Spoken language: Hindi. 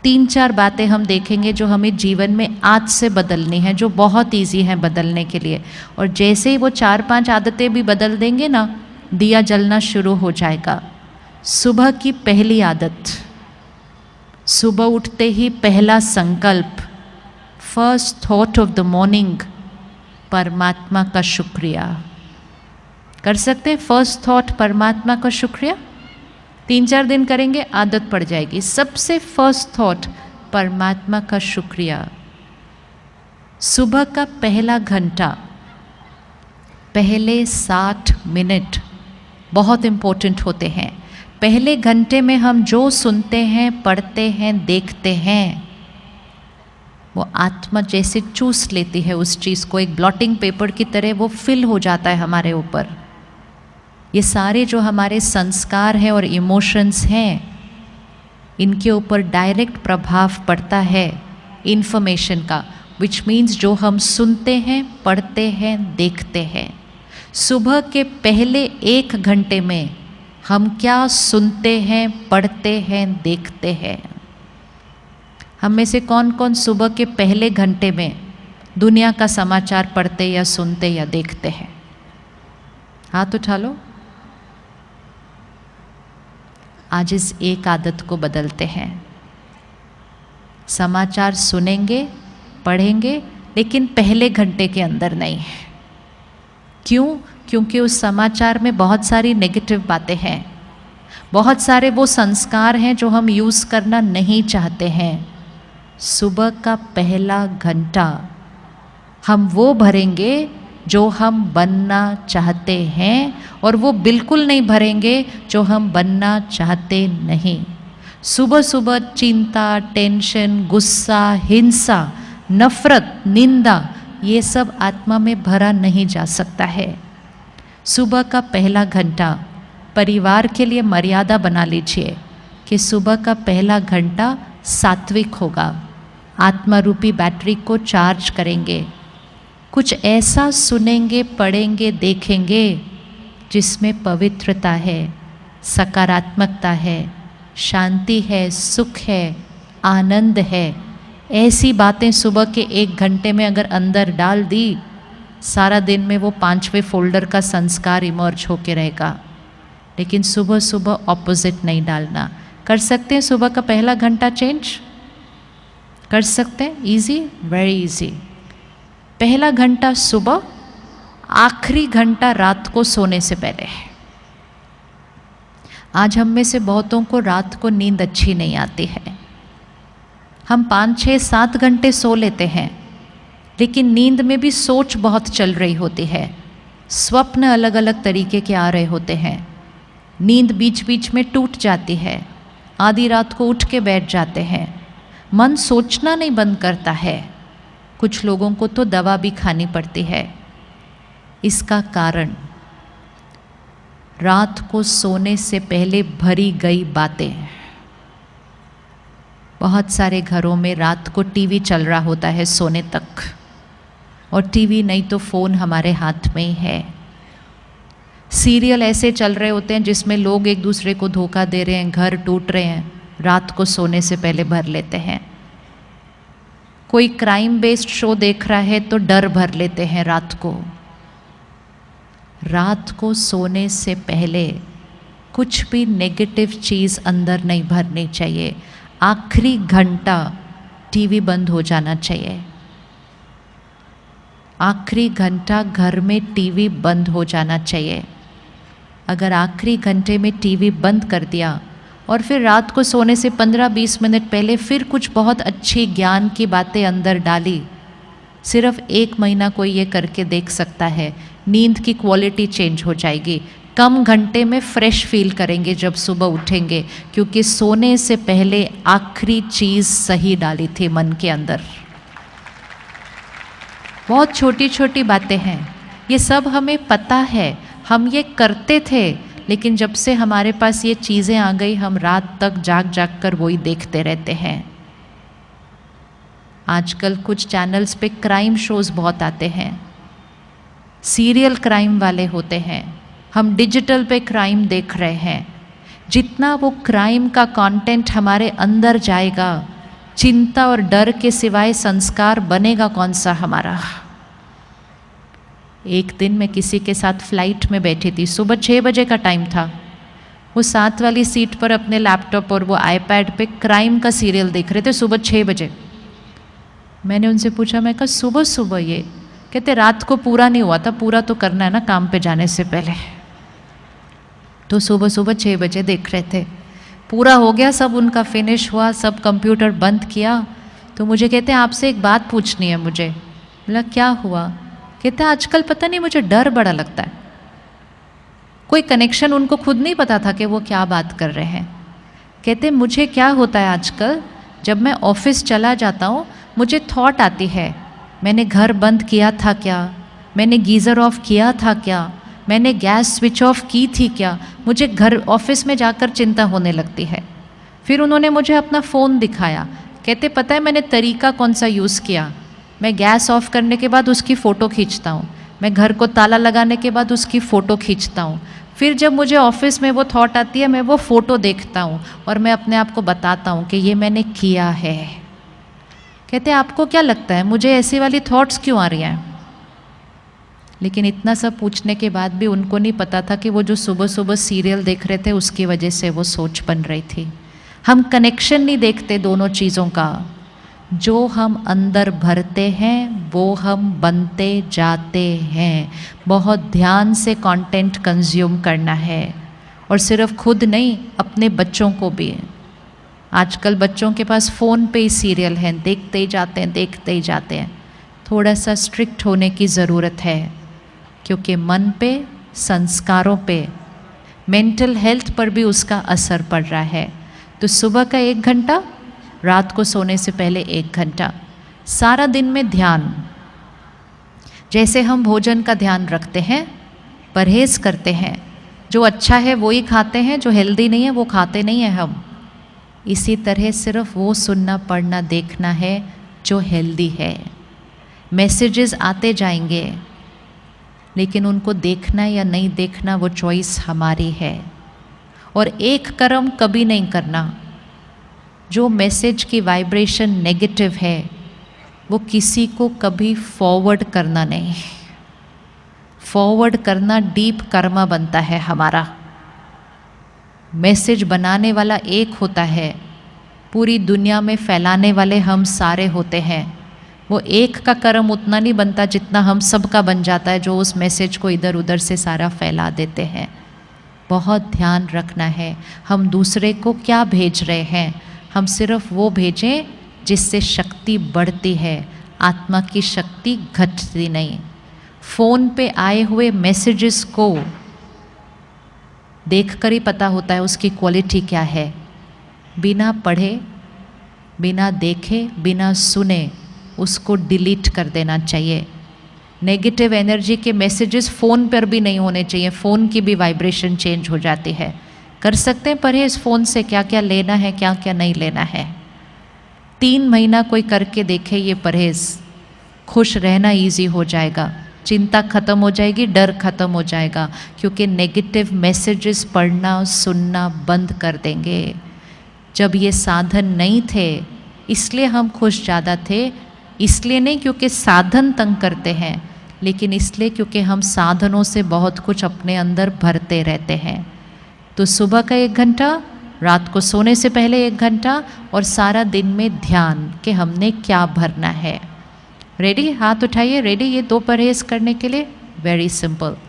3-4 बातें हम देखेंगे जो हमें जीवन में आज से बदलनी है, जो बहुत ईजी हैं बदलने के लिए। और जैसे ही वो 4-5 आदतें भी बदल देंगे ना, दिया जलना शुरू हो जाएगा। सुबह की पहली आदत, सुबह उठते ही पहला संकल्प, first thought of the morning, परमात्मा का शुक्रिया। कर सकते हैं फर्स्ट थॉट परमात्मा का शुक्रिया? 3-4 दिन करेंगे, आदत पड़ जाएगी। सबसे फर्स्ट थॉट परमात्मा का शुक्रिया। सुबह का पहला घंटा, पहले 60 मिनट बहुत इम्पोर्टेंट होते हैं। पहले घंटे में हम जो सुनते हैं, पढ़ते हैं, देखते हैं, वो आत्मा जैसे चूस लेती है उस चीज़ को, एक ब्लॉटिंग पेपर की तरह वो फिल हो जाता है हमारे ऊपर। ये सारे जो हमारे संस्कार हैं और इमोशंस हैं, इनके ऊपर डायरेक्ट प्रभाव पड़ता है इन्फॉर्मेशन का, विच मीन्स जो हम सुनते हैं, पढ़ते हैं, देखते हैं। सुबह के पहले 1 घंटे में हम क्या सुनते हैं, पढ़ते हैं, देखते हैं? हम में से कौन कौन सुबह के पहले घंटे में दुनिया का समाचार पढ़ते या सुनते या देखते हैं? हाथ उठा लो। आज इस एक आदत को बदलते हैं। समाचार सुनेंगे, पढ़ेंगे, लेकिन पहले घंटे के अंदर नहीं है। क्यों? क्योंकि उस समाचार में बहुत सारी नेगेटिव बातें हैं, बहुत सारे वो संस्कार हैं जो हम यूज़ करना नहीं चाहते हैं। सुबह का पहला घंटा हम वो भरेंगे जो हम बनना चाहते हैं, और वो बिल्कुल नहीं भरेंगे जो हम बनना चाहते नहीं। सुबह सुबह चिंता, टेंशन, गुस्सा, हिंसा, नफरत, निंदा, ये सब आत्मा में भरा नहीं जा सकता है। सुबह का पहला घंटा परिवार के लिए मर्यादा बना लीजिए कि सुबह का पहला घंटा सात्विक होगा। आत्मा रूपी बैटरी को चार्ज करेंगे। कुछ ऐसा सुनेंगे, पढ़ेंगे, देखेंगे जिसमें पवित्रता है, सकारात्मकता है, शांति है, सुख है, आनंद है। ऐसी बातें सुबह के 1 घंटे में अगर अंदर डाल दी, सारा दिन में वो 5वें फोल्डर का संस्कार इमर्ज होके रहेगा। लेकिन सुबह सुबह ऑपोजिट नहीं डालना। कर सकते हैं सुबह का पहला घंटा चेंज? कर सकते हैं? Easy, very easy. पहला घंटा सुबह, आखिरी घंटा रात को सोने से पहले है। आज हम में से बहुतों को रात को नींद अच्छी नहीं आती है। हम 5, 6, 7 घंटे सो लेते हैं, लेकिन नींद में भी सोच बहुत चल रही होती है, स्वप्न अलग अलग तरीके के आ रहे होते हैं, नींद बीच बीच में टूट जाती है, आधी रात को उठ के बैठ जाते हैं, मन सोचना नहीं बंद करता है। कुछ लोगों को तो दवा भी खानी पड़ती है। इसका कारण रात को सोने से पहले भरी गई बातें। बहुत सारे घरों में रात को टीवी चल रहा होता है सोने तक, और टीवी नहीं तो फ़ोन हमारे हाथ में ही है। सीरियल ऐसे चल रहे होते हैं जिसमें लोग एक दूसरे को धोखा दे रहे हैं, घर टूट रहे हैं, रात को सोने से पहले भर लेते हैं। कोई क्राइम बेस्ड शो देख रहा है तो डर भर लेते हैं रात को। रात को सोने से पहले कुछ भी नेगेटिव चीज़ अंदर नहीं भरनी चाहिए। आखिरी घंटा टीवी बंद हो जाना चाहिए। आखिरी घंटा घर में टीवी बंद हो जाना चाहिए। अगर आखिरी घंटे में टीवी बंद कर दिया और फिर रात को सोने से 15-20 मिनट पहले फिर कुछ बहुत अच्छी ज्ञान की बातें अंदर डाली, सिर्फ 1 महीना कोई ये करके देख सकता है, नींद की क्वालिटी चेंज हो जाएगी। कम घंटे में फ्रेश फील करेंगे जब सुबह उठेंगे, क्योंकि सोने से पहले आखिरी चीज़ सही डाली थी मन के अंदर। बहुत छोटी छोटी बातें हैं, ये सब हमें पता है, हम ये करते थे, लेकिन जब से हमारे पास ये चीज़ें आ गई, हम रात तक जाग जाग कर वही देखते रहते हैं। आजकल कुछ चैनल्स पे क्राइम शोज़ बहुत आते हैं, सीरियल क्राइम वाले होते हैं। हम डिजिटल पे क्राइम देख रहे हैं। जितना वो क्राइम का कंटेंट हमारे अंदर जाएगा, चिंता और डर के सिवाय संस्कार बनेगा कौन सा हमारा। एक दिन मैं किसी के साथ फ्लाइट में बैठी थी, सुबह 6 बजे का टाइम था। वो साथ वाली सीट पर अपने लैपटॉप और वो आईपैड पे क्राइम का सीरियल देख रहे थे सुबह 6 बजे। मैंने उनसे पूछा, मैं कहा सुबह सुबह ये? कहते रात को पूरा नहीं हुआ था, पूरा तो करना है ना काम पे जाने से पहले। तो सुबह सुबह 6 बजे देख रहे थे, पूरा हो गया, सब उनका फिनिश हुआ, सब कंप्यूटर बंद किया। तो मुझे कहते हैं आपसे एक बात पूछनी है मुझे। बोला क्या हुआ? कहते हैं आजकल पता नहीं मुझे डर बड़ा लगता है। कोई कनेक्शन उनको खुद नहीं पता था कि वो क्या बात कर रहे हैं। कहते मुझे क्या होता है आजकल, जब मैं ऑफिस चला जाता हूँ मुझे थॉट आती है, मैंने घर बंद किया था क्या, मैंने गीज़र ऑफ किया था क्या, मैंने गैस स्विच ऑफ की थी क्या। मुझे घर ऑफिस में जाकर चिंता होने लगती है। फिर उन्होंने मुझे अपना फ़ोन दिखाया। कहते पता है मैंने तरीका कौन सा यूज़ किया, मैं गैस ऑफ करने के बाद उसकी फ़ोटो खींचता हूँ, मैं घर को ताला लगाने के बाद उसकी फ़ोटो खींचता हूँ। फिर जब मुझे ऑफिस में वो थॉट आती है मैं वो फ़ोटो देखता हूँ और मैं अपने आप को बताता हूँ कि ये मैंने किया है। कहते आपको क्या लगता है मुझे ऐसी वाली थॉट्स क्यों आ रही हैं? लेकिन इतना सब पूछने के बाद भी उनको नहीं पता था कि वो जो सुबह सुबह सीरियल देख रहे थे उसकी वजह से वो सोच बन रही थी। हम कनेक्शन नहीं देखते दोनों चीज़ों का। जो हम अंदर भरते हैं वो हम बनते जाते हैं। बहुत ध्यान से कंटेंट कंज्यूम करना है, और सिर्फ खुद नहीं, अपने बच्चों को भी। आजकल बच्चों के पास फ़ोन पे ही सीरियल हैं, देखते ही जाते हैं, देखते ही जाते हैं। थोड़ा सा स्ट्रिक्ट होने की ज़रूरत है, क्योंकि मन पे, संस्कारों पे, मेंटल हेल्थ पर भी उसका असर पड़ रहा है। तो सुबह का 1 घंटा, रात को सोने से पहले 1 घंटा, सारा दिन में ध्यान। जैसे हम भोजन का ध्यान रखते हैं, परहेज़ करते हैं, जो अच्छा है वो ही खाते हैं, जो हेल्दी नहीं है वो खाते नहीं हैं हम। इसी तरह सिर्फ वो सुनना, पढ़ना, देखना है जो हेल्दी है। मैसेजेस आते जाएंगे, लेकिन उनको देखना या नहीं देखना वो चॉइस हमारी है। और एक कर्म कभी नहीं करना। जो मैसेज की वाइब्रेशन नेगेटिव है वो किसी को कभी फॉरवर्ड करना नहीं। फॉरवर्ड करना डीप कर्मा बनता है हमारा। मैसेज बनाने वाला एक होता है, पूरी दुनिया में फैलाने वाले हम सारे होते हैं। वो एक का कर्म उतना नहीं बनता जितना हम सब का बन जाता है, जो उस मैसेज को इधर उधर से सारा फैला देते हैं। बहुत ध्यान रखना है हम दूसरे को क्या भेज रहे हैं। हम सिर्फ वो भेजें जिससे शक्ति बढ़ती है, आत्मा की शक्ति घटती नहीं। फ़ोन पे आए हुए मैसेजेस को देखकर ही पता होता है उसकी क्वालिटी क्या है। बिना पढ़े, बिना देखे, बिना सुने उसको डिलीट कर देना चाहिए। नेगेटिव एनर्जी के मैसेजेस फ़ोन पर भी नहीं होने चाहिए, फ़ोन की भी वाइब्रेशन चेंज हो जाती है। कर सकते हैं परहेज़ फ़ोन से, क्या क्या लेना है, क्या क्या नहीं लेना है। 3 महीना कोई करके देखे ये परहेज़, खुश रहना इजी हो जाएगा, चिंता ख़त्म हो जाएगी, डर ख़त्म हो जाएगा, क्योंकि नेगेटिव मैसेजेस पढ़ना सुनना बंद कर देंगे। जब ये साधन नहीं थे इसलिए हम खुश ज़्यादा थे, इसलिए नहीं क्योंकि साधन तंग करते हैं, लेकिन इसलिए क्योंकि हम साधनों से बहुत कुछ अपने अंदर भरते रहते हैं। तो सुबह का 1 घंटा, रात को सोने से पहले 1 घंटा, और सारा दिन में ध्यान कि हमने क्या भरना है। रेडी? हाथ उठाइए। रेडी? ये 2 परहेज़ करने के लिए वेरी सिंपल।